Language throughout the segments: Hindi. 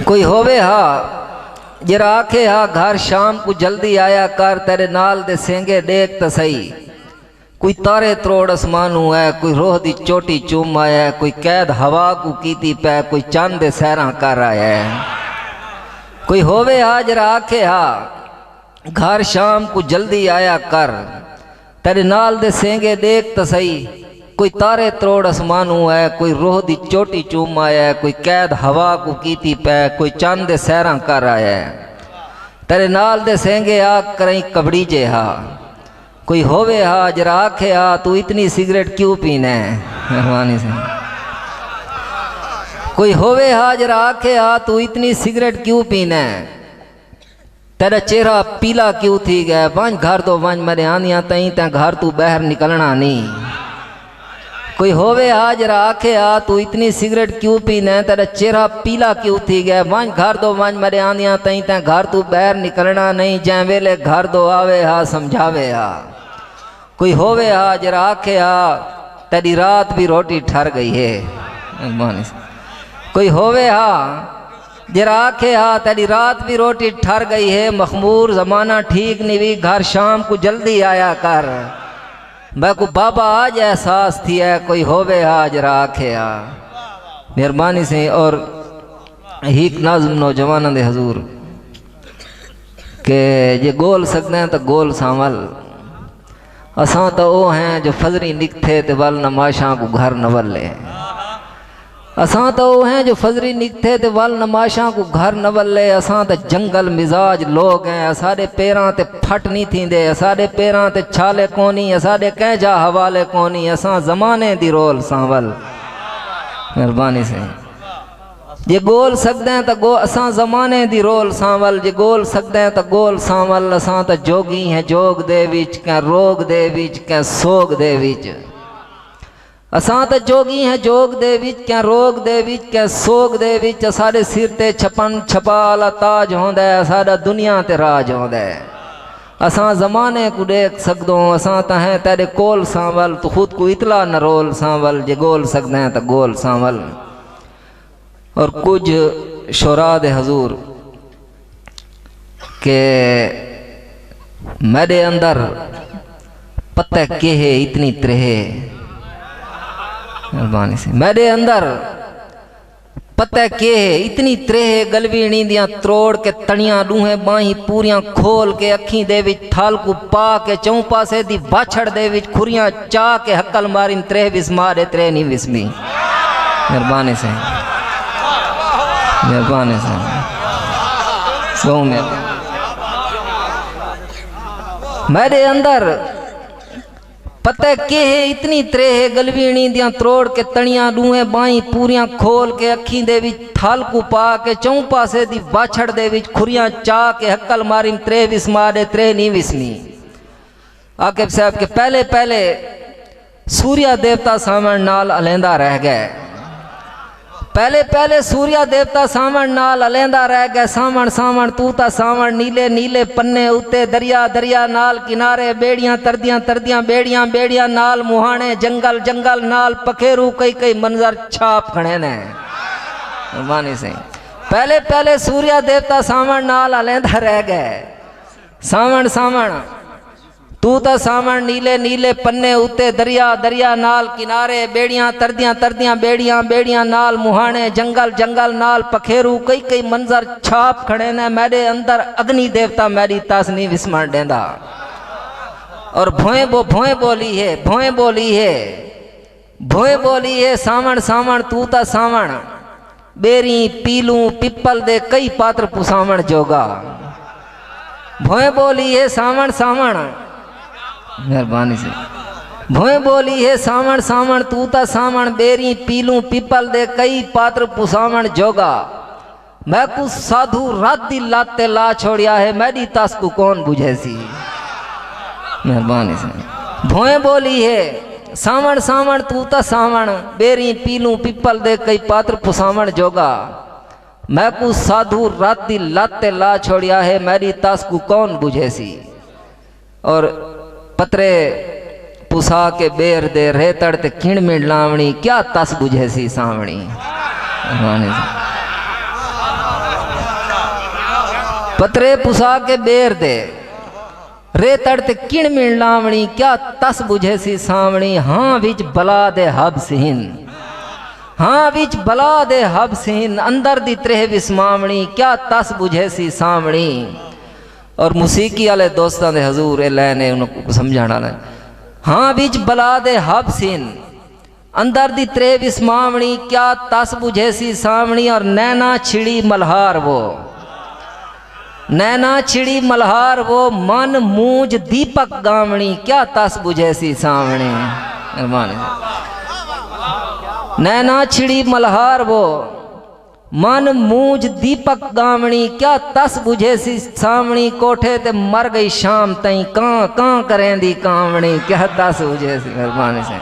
कोई होवे हा जरा आखे हा घर शाम को जल्दी आया कर, तेरे नाल दे सेंगे देख तो सही। कोई तारे त्रोड़ आसमानू है, कोई रोह दी चोटी चूम आया है, कोई कैद हवा को कीती पै, कोई चंद दे सैरा कर आया है। कोई होवे हा जरा आखे हा घर शाम को जल्दी आया कर, तेरे नाल दे सेंगे देख तो सही। कोई तारे त्रोड़ आसमानू है, कोई रोह दी चोटी चूम आया है, कोई कैद हवा को कीती पै, कोई चंद दे सैरा कर आया है। तेरे नाल दे सेंगे आ करई कबड़ी जे हा। कोई होवे हा जरा आखे हा तू इतनी सिगरेट क्यों पीने, मेहरबानी से। कोई होवे हा जरा आखे हा तू इतनी सिगरेट क्यों पीने, तेरा चेहरा पीला क्यों थी गया। वंज घर तो वंज मेरे आंदियां तई ते घर तू बाहर निकलना नहीं। कोई होवे हा जरा आखे हा तू इतनी सिगरेट क्यों पीने, तेरा चेहरा पीला क्यों थी गया। वंज घर दो वंज मेरे आंदियां तई ते घर तू बाहर निकलना नहीं। जै वेले घर दो आवे हा समझावे हा। कोई होवे हा जरा आखे हा तेरी रात भी रोटी ठहर गई है। कोई होवे हा जरा आखे हा तेरी रात भी रोटी ठहर गई है। मखमूर जमाना ठीक नहीं भी, घर शाम को जल्दी आया कर। मैं को बाबा आज एहसास थी है। कोई होवे हा जरा आखे हा, मेहरबानी से। और एक नाज़म नौजवान दे हजूर के जे गोल सकते हैं तो गोल सांवल। असां तो वो हैं जो फजरी निकथे ते वल नमाशा को घर नवल ले। असां तो वो हैं जो फजरी निकथे ते वल नमाशा को घर नवल ले। असां तो जंगल मिजाज लोग हैं, असारे पैरां ते फट नहीं थींदे, असारे पैरां ते छाले कोनी, असारे कंहिंजा हवाले कोनी। असां ज़माने दी रोल सांवल, मेहरबानी से। जे गोल सकते हैं तो गो असां ज़माने दी रोल सांवल। जे गोल सकते हैं तो गोल सांवल। असां तो जोगी हैं जोग दे विच, कै रोग दे विच, कै सोग दे विच। असां तो जोगी हैं जोग दे विच, कै रोग दे विच, कै सोग दे विच। असारे सिर ते छपन छपा आला ताज होंदा है, असारा दुनिया ते राज होंदा है। असां ज़माने को देख सकदो, असां तो हैं तेरे कोल सांवल। तो खुद को इतला न रोल सांवल। जे गोल सकते हैं तो गोल सांवल। और कुछ शोरा दे हजूर के मेरे अंदर पता के है इतनी त्रेहे, मेहरबानी से। मेरे अंदर पता के है इतनी त्रेहे, गलवीनी दियां त्रोड़ के तणियां डूहे बाही पूरियां खोल के अखी दे विच थाल को पा के चौं पासे दी बाछड़ दे विच खुरियां चा के हक्कल मारिन त्रेह विस्मारे त्रेह नहीं विस्मी, मेहरबानी से, मेहरबानी से। गौ में मेरे अंदर पता के है इतनी त्रेह, गलवीनी दियां त्रोड़ के तणियां डूहे बाही पूरियां खोल के अखी दे विच थाल को पा के चौं पासे दी बाछड़ दे विच खुरियां चा के हक्कल मारिन त्रेह विस्मारे त्रेह नहीं विस्मी। आकिब साहब के पहले पहले सूर्या देवता सामण नाल अलेंदा रह गए। पहले पहले सूर्या देवता सामण नाल अलेंदा रह गए। सामण सामण तू ता सामण, नीले नीले पन्ने उत्ते दरिया दरिया नाल किनारे बेड़ियां तरदियां तरदियां बेड़ियां बेड़ियां नाल मुहाने जंगल जंगल नाल पखेरू कई कई मंजर छाप खड़े ने, मेहरबानी से। पहले पहले सूर्या देवता सामण नाल अलेंदा रह गए। सामण सामण तू तो सामण, नीले नीले पन्ने उत्ते दरिया दरिया नाल किनारे बेड़ियां तरदियां तरदियां बेड़ियां बेड़ियां नाल मुहाने जंगल जंगल नाल पखेरू कई कई मंजर छाप खड़े ने। मेरे अंदर अग्नि देवता मेरी तस नहीं विस्मण देंदा। और भोए बोली है, भोए बोली है, भोए बोली है। सामण सामण तू तो सामण, बेरी पीलू पिपल दे कई पात्र पुसावण जोगा। भोए बोली है सामण सामण, मेहरबानी से। भोए बोली है सामण सामण तू ता सामण, बेरी पीलू पीपल दे कई पात्र पुसावण जोगा। मैं कुछ साधु रात दी लाते ला छोड़िया है, मेरी तस को कौन बुझे सी, मेहरबानी से। भोए बोली है सामण सामण तू ता सामण, बेरी पीलू पीपल दे कई पात्र पुसावण जोगा। मैं कुछ साधु रात दी लाते ला छोड़िया है, मेरी तस को कौन बुझे सी। और पत्रे पुसा के बेर दे रेतड़ ते किण मिण लावणी क्या तस बुझे सी सावणी। पतरे पुसा के बेर दे रेतड़ ते किण मिण लावणी क्या तस बुझे सी सावणी। हाँ विच बला दे हब सिहिन, हाँ विच बला दे हब सिहिन अंदर दी त्रेह विस्मावणी क्या तस बुझे सी सावणी। और मुसीकी वाले दोस्तों दे हजूर लैने उनको समझाना है। हाँ विच बला दे हब सिहिन अंदर दी त्रेह विस्मावणी क्या तस बुझे सी सावणी। और नैना छिड़ी मल्हार वो, नैना छिड़ी मल्हार वो मन मूंज दीपक गावणी क्या तस बुझे सी सावणी। नैना छिड़ी मल्हार वो मन मूंज दीपक गावणी क्या तस बुझे सी सावणी। कोठे ते मर गई शाम तई कां कां करें दी कावणी क्या तस बुझे सी। मेहरबानी से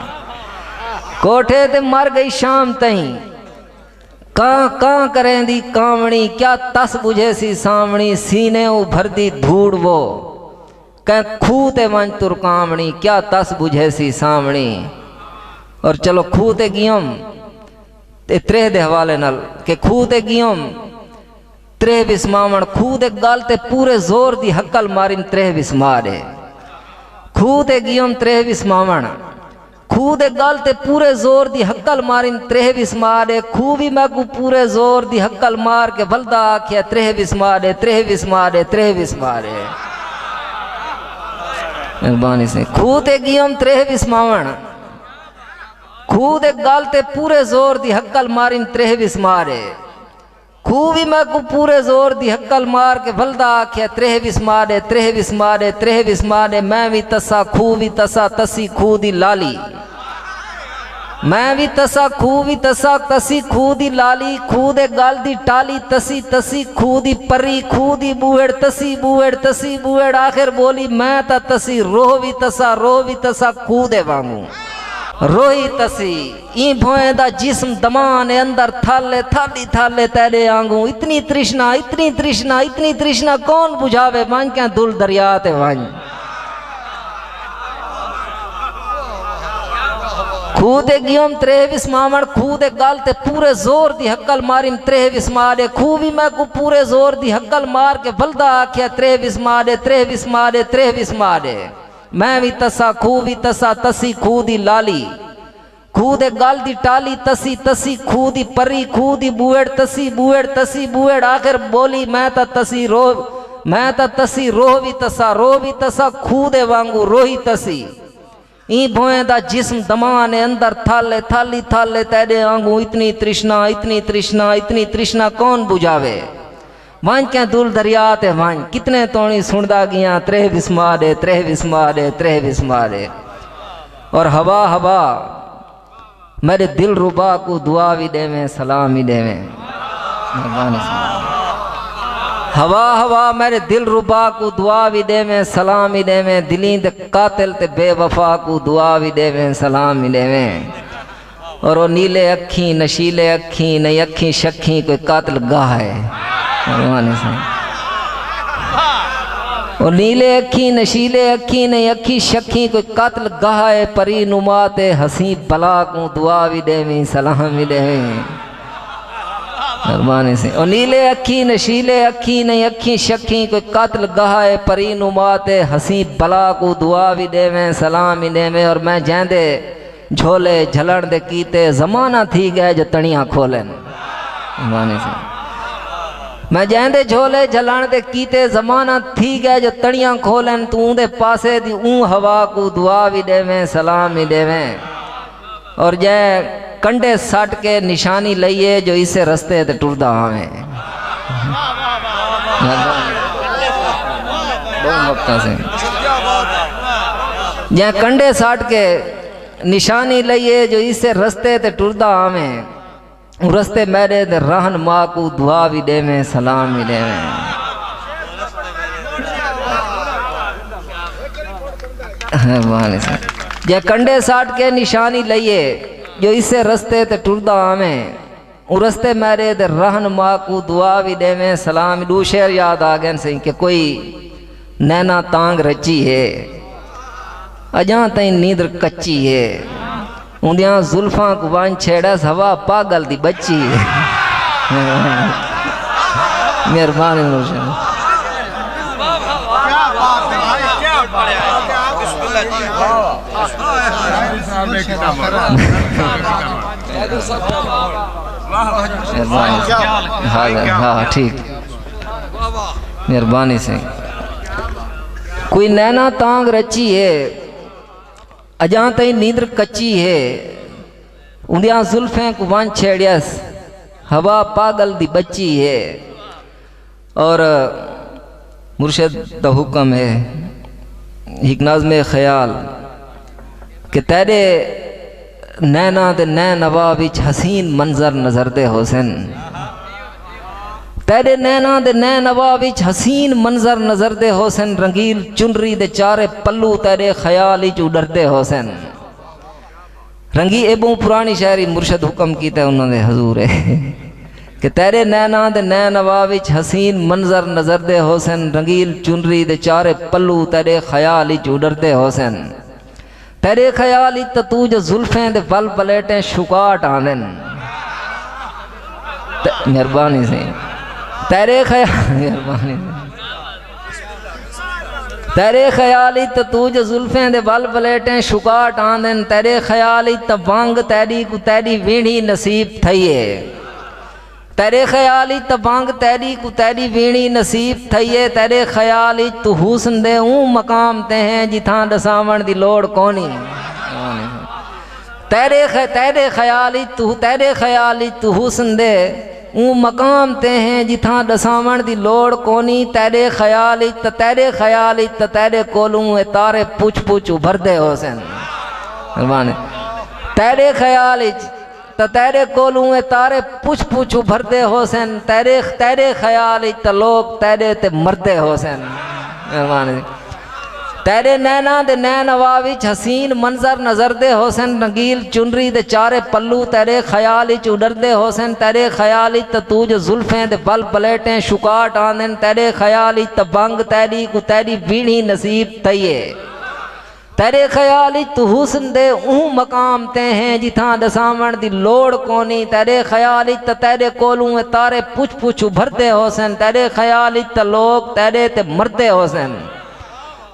कोठे ते मर गई शाम तई कां कां करें दी कावणी क्या तस बुझे सी सावणी। सीने उभर दी धूड़ वो कह खूह ते वन तुरकावणी क्या तस बुझे सी सावणी। और चलो खूह ते गियम त्रेह दे हवाले नल के खूह ते गियम त्रेह विस्मावण। खूह दे गल ते पूरे जोर दी हक्कल मारिन त्रेह विस्मारे। खूह ते गियम त्रेह विस्मावण, खूह दे गल ते पूरे जोर दी हक्कल मारिन त्रेह विस्मारे। खूह भी मैं को पूरे जोर दी हक्कल मार के बलदा आख्या त्रेह विस्मारे त्रेह विस्मारे त्रेह विस्मारे। मेहरबानी से खूह ते गियम त्रेह विस्मावण, खूह दे गल ते पूरे जोर दी हक्कल मारिन त्रेह विस्मारे। खूह भी मैं को पूरे जोर दी हक्कल मार के बलदा आख्या त्रेह विस्मारे त्रेह विस्मारे त्रेह विस्मारे। मैं भी तसा खूह भी तसा तसी खूह दी लाली, मैं भी तसा खूह भी तसा तसी खूह दी लाली। खूह दे गल दी टाली तसी तसी खूह दी परी। खूह दी बूहेड़ तसी बूहेड़ तसी बूहेड़। आखिर बोली मैं ता तसी रोह भी तसा रोह भी तसा खूह दे वांगू रोही तसी। ई भोए दा जिस्म दमान अंदर थाले थाली थाले तेरे आंगू। इतनी तृष्णा इतनी तृष्णा इतनी तृष्णा कौन बुझावे। वन क्या दुल दरिया ते वन। खूह ते गियम त्रेह विस्मावण, खूह दे गल ते पूरे जोर दी हक्कल मारिन त्रेह विस्मारे। खूह भी मैं को पूरे जोर दी हक्कल मार के बलदा आख्या त्रेह विस्मारे त्रेह विस्मारे त्रेह विस्मारे। मैं भी तसा खूह भी तसा तसी खूह दी लाली। खूह दे गल दी टाली तसी तसी खूह दी परी। खूह दी बूहेड़ तसी बूहेड़ तसी बूहेड़। आखिर बोली मैं ता तसी रोह मैं ता तसी रोह भी तसा रोह भी तसा खूह दे वांगू रोही तसी। ई भोए दा जिस्म दमान अंदर थाले थाली थाले तेरे आंगू। इतनी तृष्णा इतनी तृष्णा इतनी तृष्णा कौन बुझावे। वन क्या दुल दरिया ते वन। कितने तोणी सुनदा गिया त्रेह विस्मारे त्रेह विस्मारे त्रेह विस्मारे। और हवा हवा मेरे दिल रुबा को दुआ भी देवे सलाम भी देवे। हवा हवा मेरे दिल रुबा को दुआ भी देवे सलाम भी देवे। दिली दे कातिल ते बेवफा को दुआ भी देवे सलाम भी देवे। और वो नीले अखी नशीले अखी नई अखी शखी कोई कातिल गाह है। और नीले अखी नशीले अखी नई अखी शखी कोई कातिल गाह है। परी नुमाते हसी बला को दुआ भी देवी सलाम भी देवी। मेहरबानी से। और नीले अखी नशीले अखी नई अखी शखी कोई कातिल गाह है। परी नुमाते हसी बला को दुआ भी देवे सलाम भी देवे। और मैं जैंदे झोले झलण दे कीते जमाना थी गए जो तणिया खोलन। मेहरबानी से। मैं जैंदे झोले झलण दे कीते जमाना थी गए जो तणिया खोलन। तू दे पासे दी ऊं हवा को दुआ भी देवे सलाम भी देवे। और जै कंडे सट के निशानी लइए जो इसे रस्ते ते टुरदा आवे। जै कंडे सट के निशानी लइए जो इसे रस्ते ते टुरदा आवे। रस्ते मेरे दे रहन माँ को दुआ भी देवे सलाम भी देवे। जे कंडे साट के निशानी लइए जो इसे रस्ते ते टुरदा आवे। रस्ते मेरे दे रहन माँ को दुआ भी देवे सलाम। दू शेर याद आ गए सही कि कोई नैना तांग रची है। अजां ताईं नींद कच्ची है उंदियां जुल्फां को वन छेड़स हवा पागल दी बच्ची है। मेहरबानी मुर्शिद। हाँ ठीक, मेहरबानी से। कोई नैना तांग रची है अजां ताईं नींद कच्ची है उंदियां जुल्फें को वन छेड़ियस हवा पागल दी बच्ची है। और मुर्शिद दा हुक्म है एक नज़्म ख्याल कि तेरे नैना दे नैन नवा विच हसीन मंजर नजरदे हुसैन। तेरे नैना दे नैन नवा विच हसीन मंजर नजरदे हुसैन। रंगील चुनरी दे चारे पल्लू तेरे ख्याल विच उडरदे हुसैन। रंगी एबों पुरानी शायरी मुर्शिद हुक्म कीता उन्होंने हजूर है कि तेरे नैना दे नैन नवा विच हसीन मंजर नजरदे हुसैन। रंगील चुनरी दे चारे पल्लू तेरे ख्याल विच उडरदे हुसैन। तेरे ख्याल विच तू जो जुल्फें दे पल पलेटें शुकाट आनन। मेहरबानी से तेरे ख्याल मेहरबानी तेरे ख्याल विच तू जो जुल्फें दे बल पलेटें शुकाट आनन। तेरे ख्याल विच वांग तेरी को तेरी वीणी नसीब थई है। तेरे ख्याल विच वांग तेरी को तेरी वीणी नसीब थई है। तेरे ख्याल विच तू हुस्न दे ऊं मकाम ते हैं जिथां दसावण दी लोड़ कोनी। तेरे ख्याल विच तू हुस्न दे ऊं मकाम ते हैं जिथां दसावण दी लोड़ कोनी। तेरे ख्याल विच तेरे कोलूं तारे पुछ पुछ उभरदे हुसैन। तेरे ख्याल विच तेरे कोलूं तारे पुछ पुछ उभरदे हुसैन। तेरे ख्याल विच लोग तेरे ते मरदे हुसैन। मेहरबानी। तेरे नैना दे नैन नवा विच हसीन मंजर नजरदे हुसैन। रंगील चुनरी दे चारे पल्लू तेरे ख्याल विच उडरदे हुसैन। तेरे ख्याल विच तू जो जुल्फें दे बल पलेटें शुकाट आनन। तेरे ख्याल विच बंग तेरी को तेरी वीणी नसीब थई है। तेरे ख्याल विच तू हुस्न दे ऊं मकाम ते हैं जिथां दसावण दी लोड़ कोनी। तेरे ख्याल विच तेरे कोलूं तारे पुछ पुछ उभरदे हुसैन। तेरे ख्याल विच लोग तेरे ते मरदे हुसैन।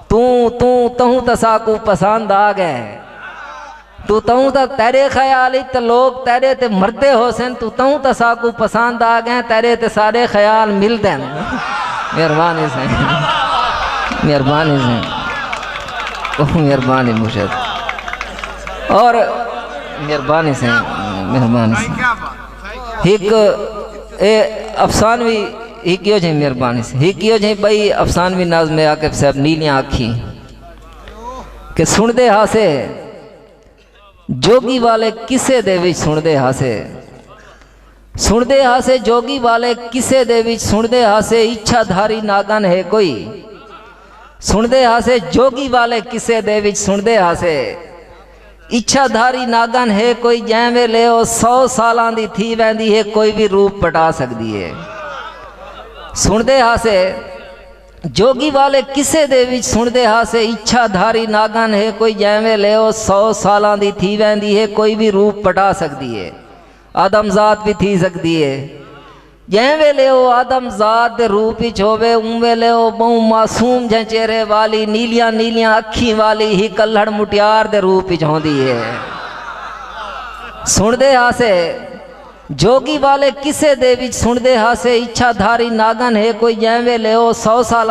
तू तसाकू पसंद आ गए तू तेरे ख्याल विच लोग तेरे ते मरदे हुसैन। तू तसाकू पसंद आ गए तेरे ते सारे ख्याल मिलदे हैं। मेहरबानी से मेहरबानी से मेहरबानी मुर्शिद। और मेहरबानी से मेहरबानी से एक अफसानवी एक यो मेहरबानी से एक यो बई अफसानवी नाज़्म आकिब साहब नीलियां आखी कि सुनदे हासे जोगी वाले किसे दे विच सुनदे हासे जोगी वाले किसे दे विच सुनदे हासे। इच्छाधारी नागन है कोई सुनदे हासे जोगी वाले किसे दे विच सुनदे हासे। इच्छाधारी नागन है कोई जै वेले 100 सालां दी थी वैंदी है कोई भी रूप पटा सकदी है। सुनदे हासे जोगी वाले किसे दे विच सुनदे हासे। इच्छाधारी नागन है कोई जै वेले 100 सालां दी थी वैंदी है कोई भी रूप पटा सकदी है। आदमजात भी थी सकदी है जै वेले वो आदमजात दे रूप विच होवे उं वेले वो बहु मासूम जै चेहरे वाली नीलियां नीलियां अखी वाली ही कल्हड़ मुटियार दे रूप विच होंदी है। सुनदे हासे जोगी वाले किसे दे विच सुनदे हासे। इच्छाधारी नागन है कोई जै वेले वो 100 साल